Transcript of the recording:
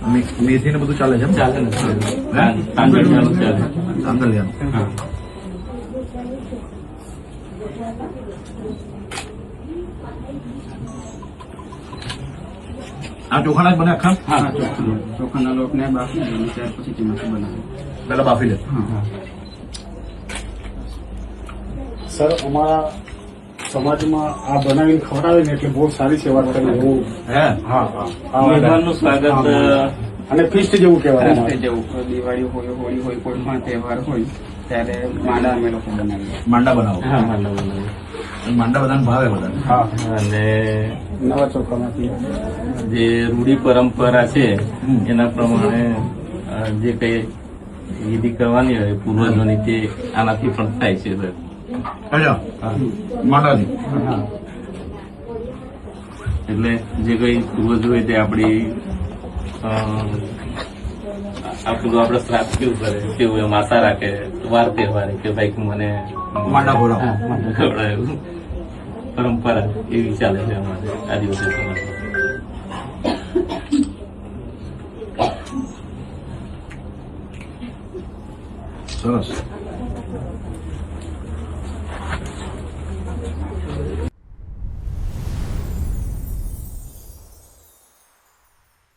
મેથી ને બધું ચાલે છે એમ? ચાલે ને તાંગડિયાનું ચાલે. તાંગડિયાનું. હા. આ ચોખાના જ બને આખા? હા, ચોખાના લોટને બાફી દઈએ ત્યાર પછી તેમાંથી બનાવીએ. પેલા બાફી લે. હા. સર અમારા સમાજમાં આ બનાવીને ખવડાવે ને એટલે બહુ સારી સેવા કરે એવું. હે? હા હા મહેમાનનું સ્વાગત અને ફીસ્ટ જેવું કહેવાય રાત્રે જેવું દિવાળી હોય, હોળી હોય, કોઈ પણ તહેવાર હોય ત્યારે માંડા અમે લોકો બનાવીએ. માંડા બનાવો. હા, માંડા બનાવીએ. માંડા બધાને ભાવે બધાને. હા અને નવા ચોખામાંથી જે રૂઢી પરંપરા છે એના પ્રમાણે જે કઈ વિધિ કરવાની હોય પૂર્વજોની તે આનાથી પણ થાય છે. અચ્છા, હા. માંડાથી. હા. એટલે જે કઈ પૂર્વજ હોય તે આપણી આપણું આપણે શ્રાદ્ધ કેવું કરે કેવું એમ આશા રાખે વાર તહેવારે કે ભાઈ મને માંડા ખવડાવો. હા, માંડા ખવડાવે. પરંપરા એવી ચાલે છે અમારે આદિવાસી સમાજમાં. સરસ.